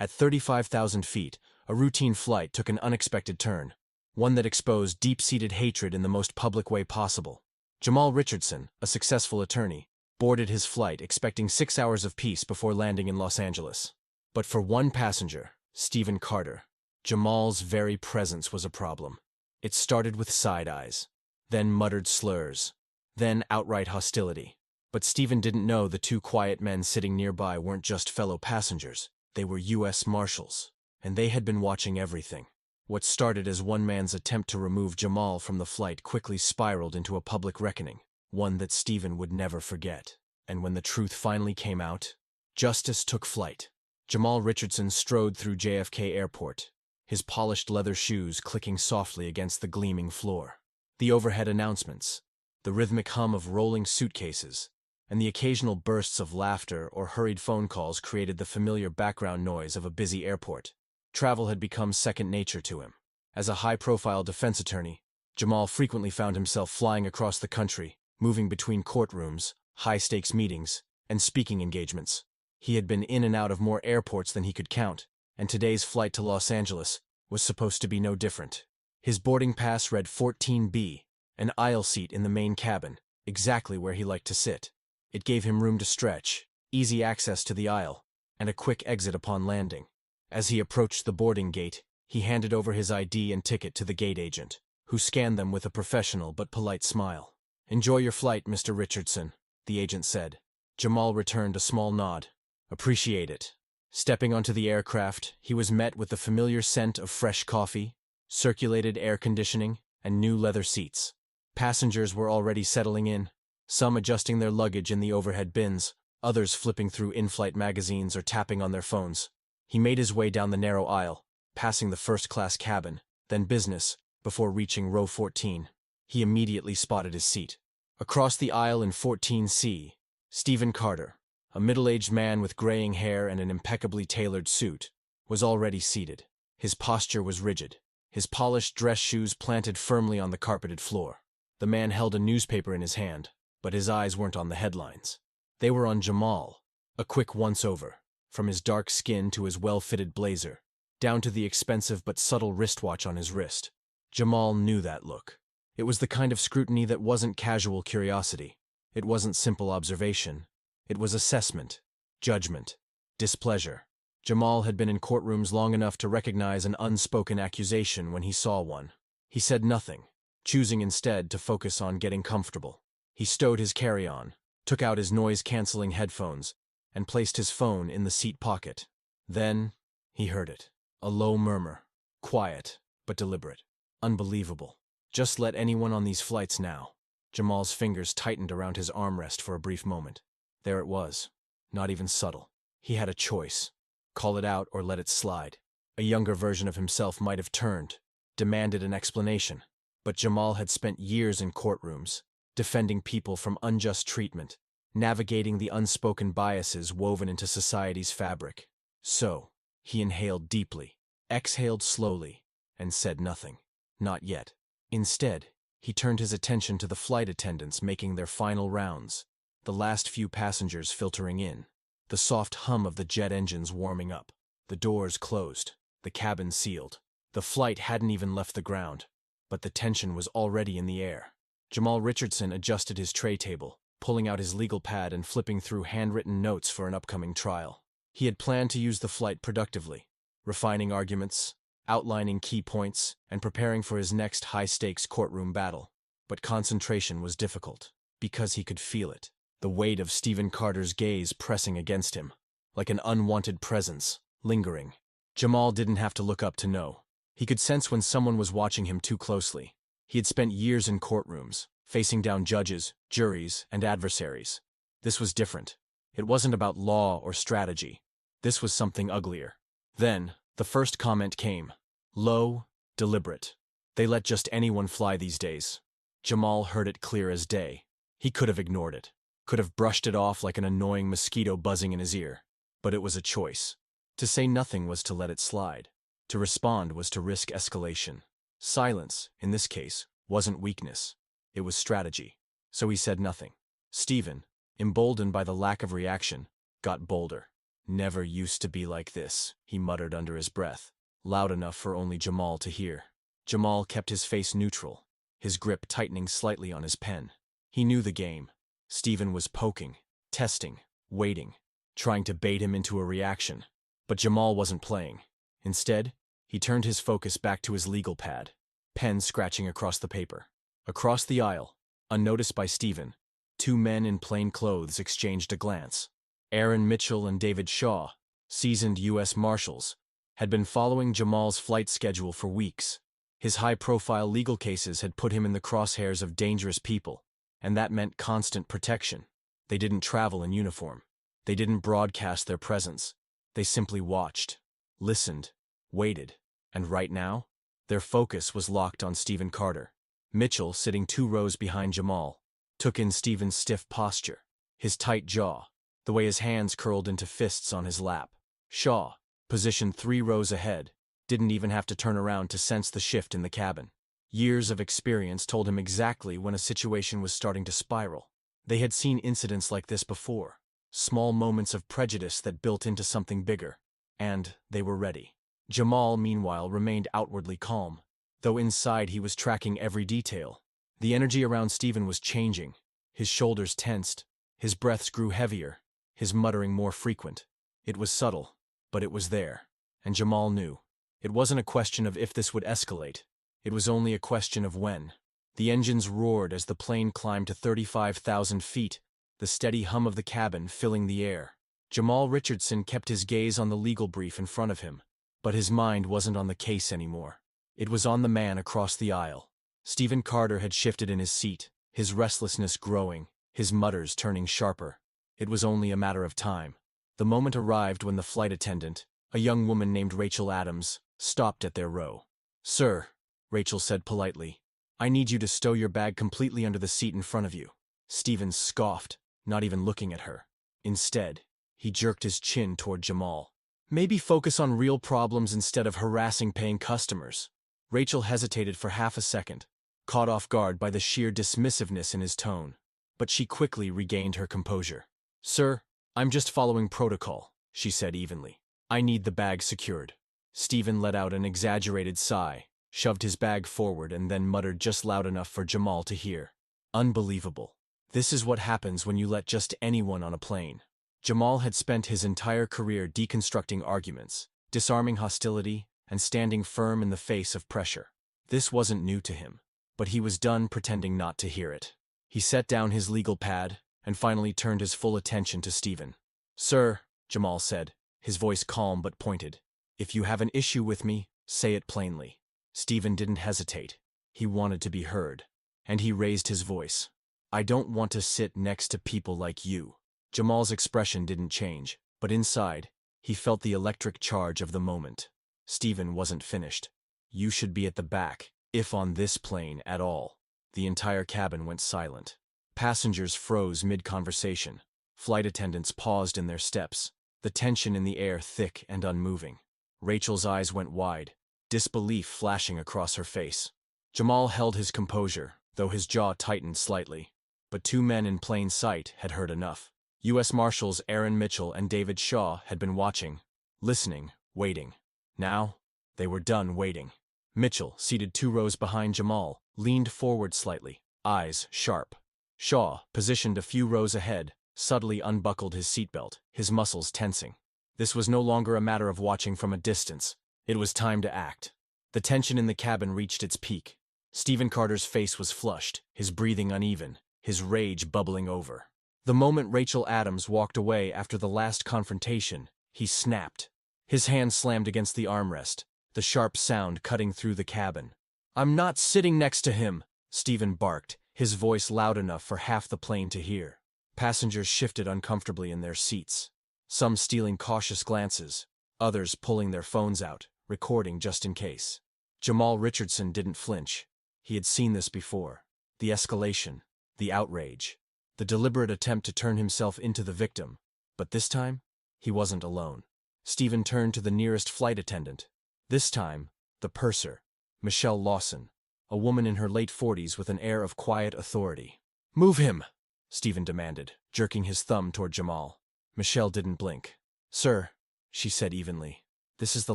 At 35,000 feet, a routine flight took an unexpected turn, one that exposed deep-seated hatred in the most public way possible. Jamal Richardson, a successful attorney, boarded his flight expecting 6 hours of peace before landing in Los Angeles. But for one passenger, Stephen Carter, Jamal's very presence was a problem. It started with side eyes, then muttered slurs, then outright hostility. But Stephen didn't know the two quiet men sitting nearby weren't just fellow passengers. They were U.S. Marshals, and they had been watching everything. What started as one man's attempt to remove Jamal from the flight quickly spiraled into a public reckoning, one that Stephen would never forget. And when the truth finally came out, justice took flight. Jamal Richardson strode through JFK Airport, his polished leather shoes clicking softly against the gleaming floor. The overhead announcements, the rhythmic hum of rolling suitcases, and the occasional bursts of laughter or hurried phone calls created the familiar background noise of a busy airport. Travel had become second nature to him. As a high-profile defense attorney, Jamal frequently found himself flying across the country, moving between courtrooms, high-stakes meetings, and speaking engagements. He had been in and out of more airports than he could count, and today's flight to Los Angeles was supposed to be no different. His boarding pass read 14B, an aisle seat in the main cabin, exactly where he liked to sit. It gave him room to stretch, easy access to the aisle, and a quick exit upon landing. As he approached the boarding gate, he handed over his ID and ticket to the gate agent, who scanned them with a professional but polite smile. "Enjoy your flight, Mr. Richardson," the agent said. Jamal returned a small nod. "Appreciate it." Stepping onto the aircraft, he was met with the familiar scent of fresh coffee, circulated air conditioning, and new leather seats. Passengers were already settling in, some adjusting their luggage in the overhead bins, others flipping through in-flight magazines or tapping on their phones. He made his way down the narrow aisle, passing the first-class cabin, then business, before reaching row 14. He immediately spotted his seat. Across the aisle in 14C, Stephen Carter, a middle-aged man with graying hair and an impeccably tailored suit, was already seated. His posture was rigid, his polished dress shoes planted firmly on the carpeted floor. The man held a newspaper in his hand, but his eyes weren't on the headlines. They were on Jamal, a quick once-over, from his dark skin to his well-fitted blazer, down to the expensive but subtle wristwatch on his wrist. Jamal knew that look. It was the kind of scrutiny that wasn't casual curiosity. It wasn't simple observation. It was assessment, judgment, displeasure. Jamal had been in courtrooms long enough to recognize an unspoken accusation when he saw one. He said nothing, choosing instead to focus on getting comfortable. He stowed his carry-on, took out his noise-canceling headphones, and placed his phone in the seat pocket. Then, he heard it. A low murmur. Quiet, but deliberate. Unbelievable. Just let anyone on these flights now. Jamal's fingers tightened around his armrest for a brief moment. There it was. Not even subtle. He had a choice. Call it out or let it slide. A younger version of himself might have turned, demanded an explanation. But Jamal had spent years in courtrooms, defending people from unjust treatment, navigating the unspoken biases woven into society's fabric. So, he inhaled deeply, exhaled slowly, and said nothing. Not yet. Instead, he turned his attention to the flight attendants making their final rounds, the last few passengers filtering in, the soft hum of the jet engines warming up. The doors closed, the cabin sealed. The flight hadn't even left the ground, but the tension was already in the air. Jamal Richardson adjusted his tray table, pulling out his legal pad and flipping through handwritten notes for an upcoming trial. He had planned to use the flight productively, refining arguments, outlining key points, and preparing for his next high-stakes courtroom battle. But concentration was difficult, because he could feel it, the weight of Stephen Carter's gaze pressing against him, like an unwanted presence, lingering. Jamal didn't have to look up to know. He could sense when someone was watching him too closely. He had spent years in courtrooms, facing down judges, juries, and adversaries. This was different. It wasn't about law or strategy. This was something uglier. Then, the first comment came. Low, deliberate. They let just anyone fly these days. Jamal heard it clear as day. He could have ignored it, could have brushed it off like an annoying mosquito buzzing in his ear. But it was a choice. To say nothing was to let it slide. To respond was to risk escalation. Silence, in this case, wasn't weakness. It was strategy. So he said nothing. Stephen, emboldened by the lack of reaction, got bolder. "Never used to be like this," he muttered under his breath, loud enough for only Jamal to hear. Jamal kept his face neutral, his grip tightening slightly on his pen. He knew the game. Stephen was poking, testing, waiting, trying to bait him into a reaction. But Jamal wasn't playing. Instead, he turned his focus back to his legal pad, pen scratching across the paper. Across the aisle, unnoticed by Stephen, two men in plain clothes exchanged a glance. Aaron Mitchell and David Shaw, seasoned U.S. Marshals, had been following Jamal's flight schedule for weeks. His high-profile legal cases had put him in the crosshairs of dangerous people, and that meant constant protection. They didn't travel in uniform. They didn't broadcast their presence. They simply watched, listened, waited, and right now, their focus was locked on Stephen Carter. Mitchell, sitting 2 rows behind Jamal, took in Stephen's stiff posture, his tight jaw, the way his hands curled into fists on his lap. Shaw, positioned 3 rows ahead, didn't even have to turn around to sense the shift in the cabin. Years of experience told him exactly when a situation was starting to spiral. They had seen incidents like this before, small moments of prejudice that built into something bigger, and they were ready. Jamal, meanwhile, remained outwardly calm, though inside he was tracking every detail. The energy around Stephen was changing. His shoulders tensed, his breaths grew heavier, his muttering more frequent. It was subtle, but it was there, and Jamal knew. It wasn't a question of if this would escalate. It was only a question of when. The engines roared as the plane climbed to 35,000 feet, the steady hum of the cabin filling the air. Jamal Richardson kept his gaze on the legal brief in front of him, but his mind wasn't on the case anymore. It was on the man across the aisle. Stephen Carter had shifted in his seat, his restlessness growing, his mutters turning sharper. It was only a matter of time. The moment arrived when the flight attendant, a young woman named Rachel Adams, stopped at their row. "Sir," Rachel said politely, "I need you to stow your bag completely under the seat in front of you." Stephen scoffed, not even looking at her. Instead, he jerked his chin toward Jamal. "Maybe focus on real problems instead of harassing paying customers." Rachel hesitated for half a second, caught off guard by the sheer dismissiveness in his tone, but she quickly regained her composure. "Sir, I'm just following protocol," she said evenly. "I need the bag secured." Stephen let out an exaggerated sigh, shoved his bag forward, and then muttered just loud enough for Jamal to hear. "Unbelievable. This is what happens when you let just anyone on a plane." Jamal had spent his entire career deconstructing arguments, disarming hostility, and standing firm in the face of pressure. This wasn't new to him, but he was done pretending not to hear it. He set down his legal pad and finally turned his full attention to Stephen. "Sir," Jamal said, his voice calm but pointed, "if you have an issue with me, say it plainly." Stephen didn't hesitate. He wanted to be heard, and he raised his voice. "I don't want to sit next to people like you." Jamal's expression didn't change, but inside, he felt the electric charge of the moment. Stephen wasn't finished. "You should be at the back, if on this plane at all." The entire cabin went silent. Passengers froze mid-conversation. Flight attendants paused in their steps, the tension in the air thick and unmoving. Rachel's eyes went wide, disbelief flashing across her face. Jamal held his composure, though his jaw tightened slightly. But 2 men in plain sight had heard enough. U.S. Marshals Aaron Mitchell and David Shaw had been watching, listening, waiting. Now, they were done waiting. Mitchell, seated 2 rows behind Jamal, leaned forward slightly, eyes sharp. Shaw, positioned a few rows ahead, subtly unbuckled his seatbelt, his muscles tensing. This was no longer a matter of watching from a distance. It was time to act. The tension in the cabin reached its peak. Stephen Carter's face was flushed, his breathing uneven, his rage bubbling over. The moment Rachel Adams walked away after the last confrontation, he snapped. His hand slammed against the armrest, the sharp sound cutting through the cabin. "I'm not sitting next to him," Stephen barked, his voice loud enough for half the plane to hear. Passengers shifted uncomfortably in their seats, some stealing cautious glances, others pulling their phones out, recording just in case. Jamal Richardson didn't flinch. He had seen this before. The escalation, the outrage, the deliberate attempt to turn himself into the victim. But this time, he wasn't alone. Stephen turned to the nearest flight attendant. This time, the purser, Michelle Lawson, a woman in her late 40s with an air of quiet authority. "Move him," Stephen demanded, jerking his thumb toward Jamal. Michelle didn't blink. Sir, she said evenly, this is the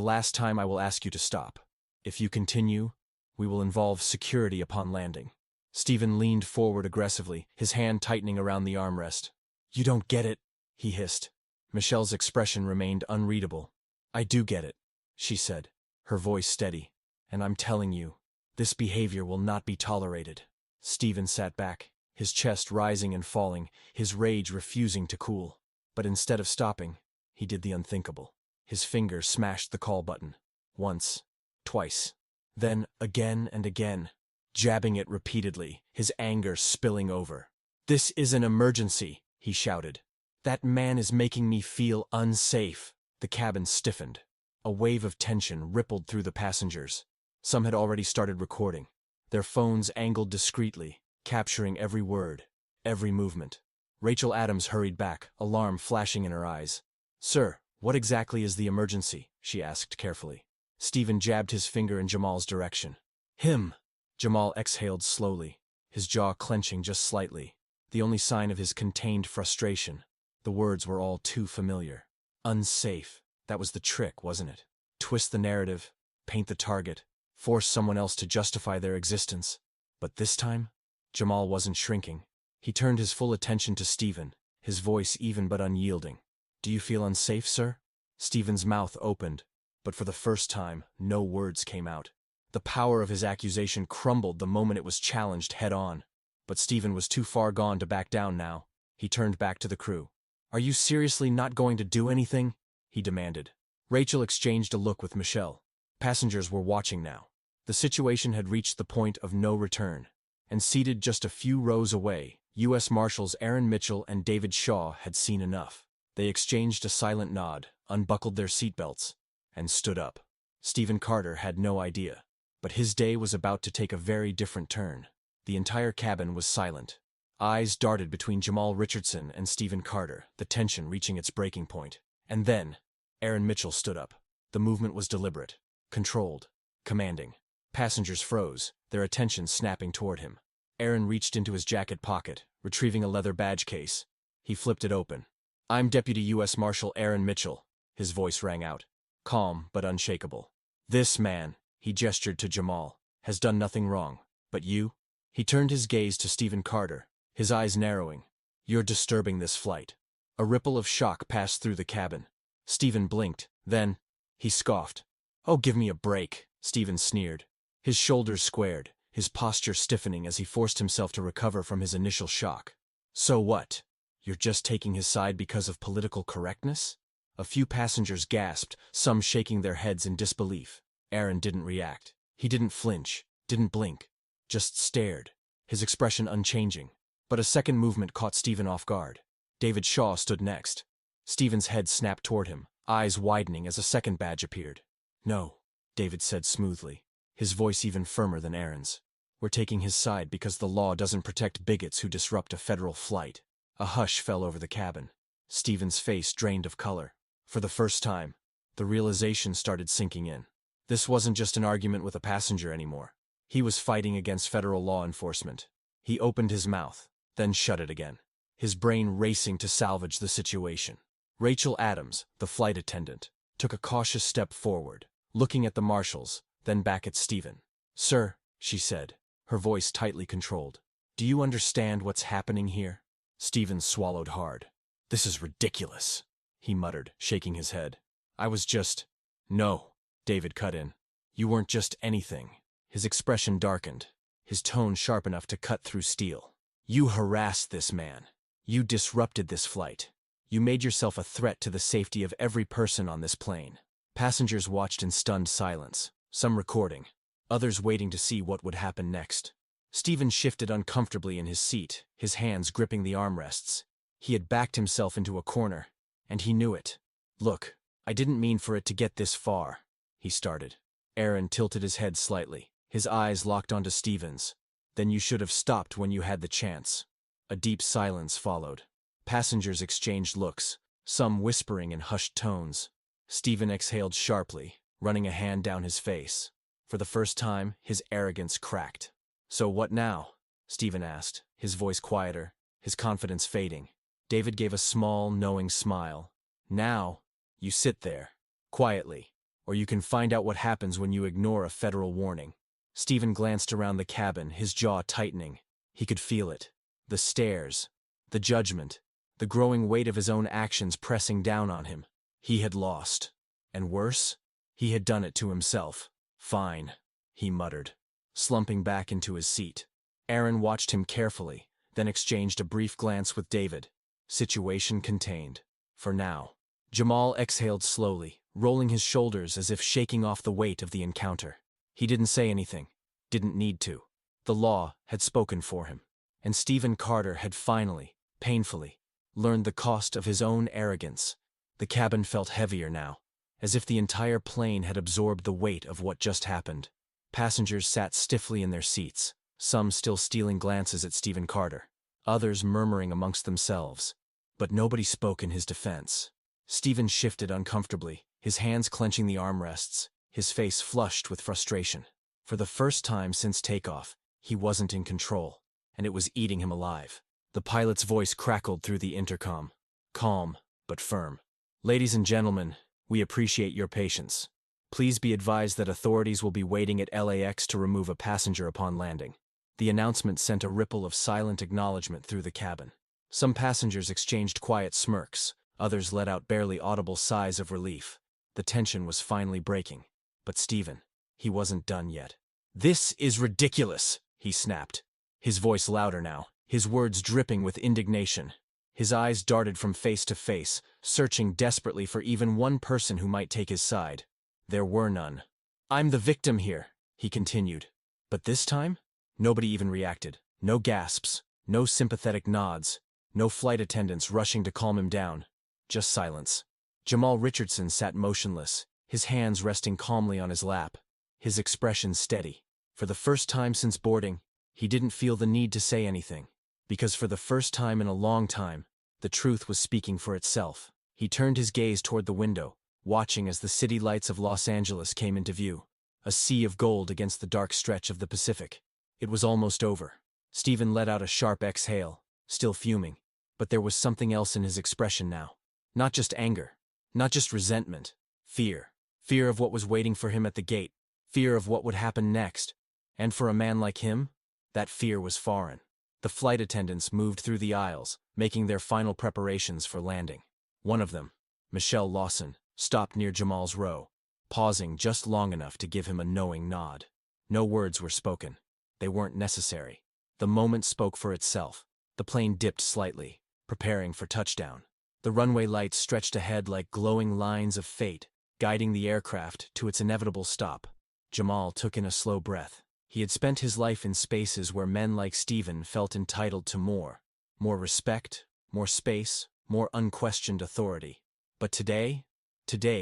last time I will ask you to stop. If you continue, we will involve security upon landing. Stephen leaned forward aggressively, his hand tightening around the armrest. You don't get it, he hissed. Michelle's expression remained unreadable. I do get it, she said, her voice steady. And I'm telling you, this behavior will not be tolerated. Stephen sat back, his chest rising and falling, his rage refusing to cool. But instead of stopping, he did the unthinkable. His finger smashed the call button. Once, twice, then again and again, jabbing it repeatedly, his anger spilling over. This is an emergency, he shouted. That man is making me feel unsafe. The cabin stiffened. A wave of tension rippled through the passengers. Some had already started recording, their phones angled discreetly, capturing every word, every movement. Rachel Adams hurried back, alarm flashing in her eyes. Sir, what exactly is the emergency? She asked carefully. Stephen jabbed his finger in Jamal's direction. Him! Jamal exhaled slowly, his jaw clenching just slightly, the only sign of his contained frustration. The words were all too familiar. Unsafe. That was the trick, wasn't it? Twist the narrative, paint the target, force someone else to justify their existence. But this time, Jamal wasn't shrinking. He turned his full attention to Stephen, his voice even but unyielding. Do you feel unsafe, sir? Stephen's mouth opened, but for the first time, no words came out. The power of his accusation crumbled the moment it was challenged head-on. But Stephen was too far gone to back down now. He turned back to the crew. Are you seriously not going to do anything? He demanded. Rachel exchanged a look with Michelle. Passengers were watching now. The situation had reached the point of no return, and seated just a few rows away, U.S. Marshals Aaron Mitchell and David Shaw had seen enough. They exchanged a silent nod, unbuckled their seatbelts, and stood up. Stephen Carter had no idea, but his day was about to take a very different turn. The entire cabin was silent. Eyes darted between Jamal Richardson and Stephen Carter, the tension reaching its breaking point. And then, Aaron Mitchell stood up. The movement was deliberate, controlled, commanding. Passengers froze, their attention snapping toward him. Aaron reached into his jacket pocket, retrieving a leather badge case. He flipped it open. I'm Deputy U.S. Marshal Aaron Mitchell, his voice rang out, calm but unshakable. This man, he gestured to Jamal, has done nothing wrong. But you? He turned his gaze to Stephen Carter, his eyes narrowing. You're disturbing this flight. A ripple of shock passed through the cabin. Stephen blinked, then, he scoffed. Oh, give me a break, Stephen sneered. His shoulders squared, his posture stiffening as he forced himself to recover from his initial shock. So what? You're just taking his side because of political correctness? A few passengers gasped, some shaking their heads in disbelief. Aaron didn't react. He didn't flinch, didn't blink, just stared, his expression unchanging. But a second movement caught Stephen off guard. David Shaw stood next. Stephen's head snapped toward him, eyes widening as a second badge appeared. No, David said smoothly, his voice even firmer than Aaron's. We're taking his side because the law doesn't protect bigots who disrupt a federal flight. A hush fell over the cabin. Stephen's face drained of color. For the first time, the realization started sinking in. This wasn't just an argument with a passenger anymore. He was fighting against federal law enforcement. He opened his mouth, then shut it again, his brain racing to salvage the situation. Rachel Adams, the flight attendant, took a cautious step forward, looking at the marshals, then back at Stephen. Sir, she said, her voice tightly controlled. Do you understand what's happening here? Stephen swallowed hard. This is ridiculous, he muttered, shaking his head. I was just… No, David cut in. You weren't just anything. His expression darkened, his tone sharp enough to cut through steel. You harassed this man. You disrupted this flight. You made yourself a threat to the safety of every person on this plane. Passengers watched in stunned silence, some recording, others waiting to see what would happen next. Stephen shifted uncomfortably in his seat, his hands gripping the armrests. He had backed himself into a corner, and he knew it. Look, I didn't mean for it to get this far, he started. Aaron tilted his head slightly, his eyes locked onto Stephen's. Then you should have stopped when you had the chance. A deep silence followed. Passengers exchanged looks, some whispering in hushed tones. Stephen exhaled sharply, running a hand down his face. For the first time, his arrogance cracked. So what now? Stephen asked, his voice quieter, his confidence fading. David gave a small, knowing smile. Now, You sit there, quietly, or you can find out what happens when you ignore a federal warning. Stephen glanced around the cabin, his jaw tightening. He could feel it. The stares, the judgment, the growing weight of his own actions pressing down on him. He had lost. And worse, he had done it to himself. Fine, he muttered, slumping back into his seat. Aaron watched him carefully, then exchanged a brief glance with David. Situation contained. For now. Jamal exhaled slowly, rolling his shoulders as if shaking off the weight of the encounter. He didn't say anything. Didn't need to. The law had spoken for him. And Stephen Carter had finally, painfully, learned the cost of his own arrogance. The cabin felt heavier now, as if the entire plane had absorbed the weight of what just happened. Passengers sat stiffly in their seats, some still stealing glances at Stephen Carter, others murmuring amongst themselves. But nobody spoke in his defense. Stephen shifted uncomfortably, his hands clenching the armrests, his face flushed with frustration. For the first time since takeoff, he wasn't in control, and it was eating him alive. The pilot's voice crackled through the intercom, calm but firm. Ladies and gentlemen, we appreciate your patience. Please be advised that authorities will be waiting at LAX to remove a passenger upon landing. The announcement sent a ripple of silent acknowledgement through the cabin. Some passengers exchanged quiet smirks, others let out barely audible sighs of relief. The tension was finally breaking. But Stephen, he wasn't done yet. "This is ridiculous," he snapped, his voice louder now, his words dripping with indignation. His eyes darted from face to face, searching desperately for even one person who might take his side. There were none. "I'm the victim here," he continued. But this time, nobody even reacted. No gasps, no sympathetic nods, no flight attendants rushing to calm him down. Just silence. Jamal Richardson sat motionless, his hands resting calmly on his lap, his expression steady. For the first time since boarding, he didn't feel the need to say anything. Because for the first time in a long time, the truth was speaking for itself. He turned his gaze toward the window, watching as the city lights of Los Angeles came into view, a sea of gold against the dark stretch of the Pacific. It was almost over. Stephen let out a sharp exhale, still fuming, but there was something else in his expression now. Not just anger, not just resentment, fear. Fear of what was waiting for him at the gate, fear of what would happen next. And for a man like him, that fear was foreign. The flight attendants moved through the aisles, making their final preparations for landing. One of them, Michelle Lawson, stopped near Jamal's row, pausing just long enough to give him a knowing nod. No words were spoken. They weren't necessary. The moment spoke for itself. The plane dipped slightly, preparing for touchdown. The runway lights stretched ahead like glowing lines of fate, guiding the aircraft to its inevitable stop. Jamal took in a slow breath. He had spent his life in spaces where men like Stephen felt entitled to more. More respect, more space, more unquestioned authority. But today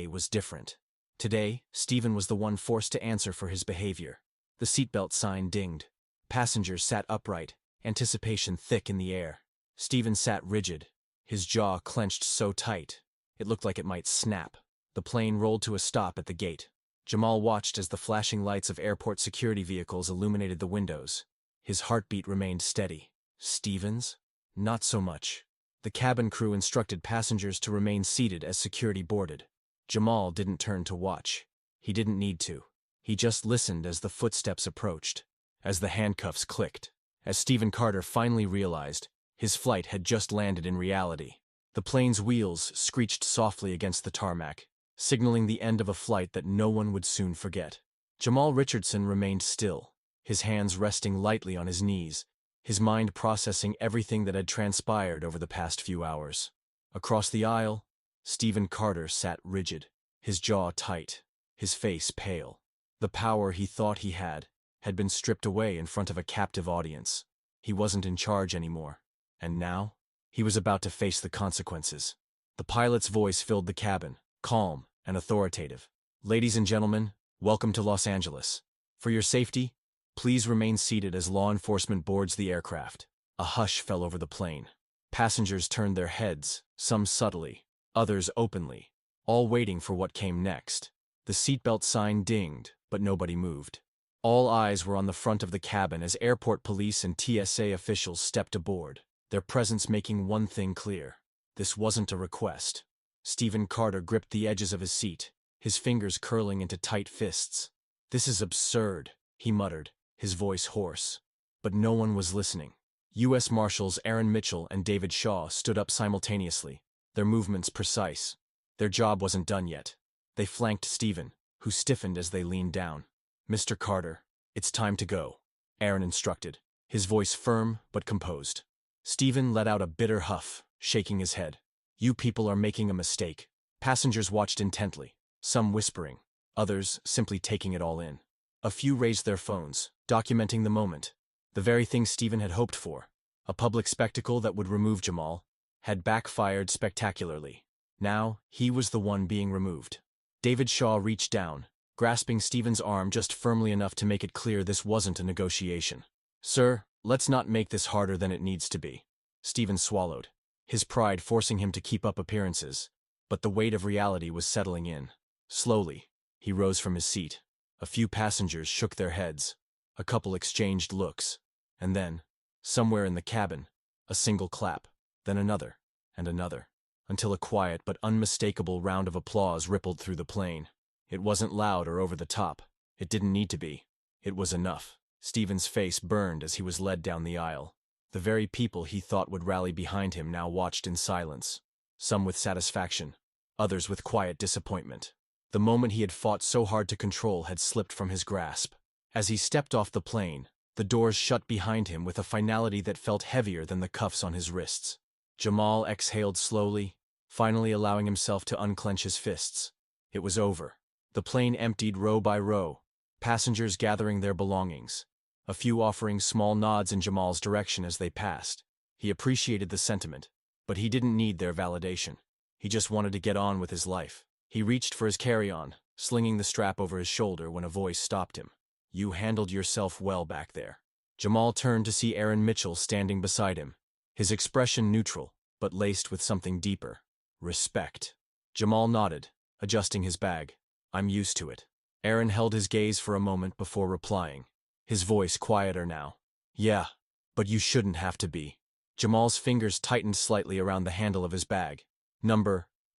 was different. Today, Stephen was the one forced to answer for his behavior. The seatbelt sign dinged. Passengers sat upright, anticipation thick in the air. Stephen sat rigid, his jaw clenched so tight, it looked like it might snap. The plane rolled to a stop at the gate. Jamal watched as the flashing lights of airport security vehicles illuminated the windows. His heartbeat remained steady. Stephen's? Not so much. The cabin crew instructed passengers to remain seated as security boarded. Jamal didn't turn to watch. He didn't need to. He just listened as the footsteps approached, as the handcuffs clicked, as Stephen Carter finally realized his flight had just landed in reality. The plane's wheels screeched softly against the tarmac, signaling the end of a flight that no one would soon forget. Jamal Richardson remained still, his hands resting lightly on his knees, his mind processing everything that had transpired over the past few hours. Across the aisle, Stephen Carter sat rigid, his jaw tight, his face pale. The power he thought he had been stripped away in front of a captive audience. He wasn't in charge anymore. And now, he was about to face the consequences. The pilot's voice filled the cabin, calm and authoritative. "Ladies and gentlemen, welcome to Los Angeles. For your safety, please remain seated as law enforcement boards the aircraft." A hush fell over the plane. Passengers turned their heads, some subtly, others openly, all waiting for what came next. The seatbelt sign dinged, but nobody moved. All eyes were on the front of the cabin as airport police and TSA officials stepped aboard, their presence making one thing clear. This wasn't a request. Stephen Carter gripped the edges of his seat, his fingers curling into tight fists. "This is absurd," he muttered, his voice hoarse. But no one was listening. U.S. Marshals Aaron Mitchell and David Shaw stood up simultaneously, their movements precise. Their job wasn't done yet. They flanked Stephen, who stiffened as they leaned down. "Mr. Carter, it's time to go," Aaron instructed, his voice firm but composed. Stephen let out a bitter huff, shaking his head. "You people are making a mistake." Passengers watched intently, some whispering, others simply taking it all in. A few raised their phones, documenting the moment. The very thing Stephen had hoped for, a public spectacle that would remove Jamal, had backfired spectacularly. Now, he was the one being removed. David Shaw reached down, grasping Stephen's arm just firmly enough to make it clear this wasn't a negotiation. "Sir, let's not make this harder than it needs to be." Stephen swallowed, his pride forcing him to keep up appearances, but the weight of reality was settling in. Slowly, he rose from his seat. A few passengers shook their heads. A couple exchanged looks. And then, somewhere in the cabin, a single clap, then another, and another, until a quiet but unmistakable round of applause rippled through the plane. It wasn't loud or over the top. It didn't need to be. It was enough. Stephen's face burned as he was led down the aisle. The very people he thought would rally behind him now watched in silence, some with satisfaction, others with quiet disappointment. The moment he had fought so hard to control had slipped from his grasp. As he stepped off the plane, the doors shut behind him with a finality that felt heavier than the cuffs on his wrists. Jamal exhaled slowly, finally allowing himself to unclench his fists. It was over. The plane emptied row by row, passengers gathering their belongings, a few offering small nods in Jamal's direction as they passed. He appreciated the sentiment, but he didn't need their validation. He just wanted to get on with his life. He reached for his carry-on, slinging the strap over his shoulder when a voice stopped him. "You handled yourself well back there." Jamal turned to see Aaron Mitchell standing beside him, his expression neutral, but laced with something deeper. "Respect." Jamal nodded, adjusting his bag. "I'm used to it." Aaron held his gaze for a moment before replying, his voice quieter now. "Yeah, but you shouldn't have to be." Jamal's fingers tightened slightly around the handle of his bag.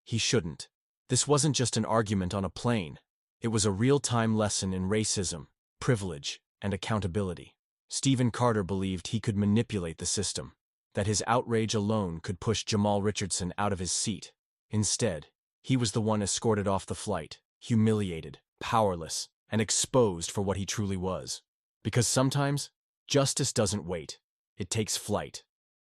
He shouldn't. This wasn't just an argument on a plane. It was a real-time lesson in racism, privilege, and accountability. Stephen Carter believed he could manipulate the system, that his outrage alone could push Jamal Richardson out of his seat. Instead, he was the one escorted off the flight, humiliated, powerless, and exposed for what he truly was. Because sometimes, justice doesn't wait. It takes flight.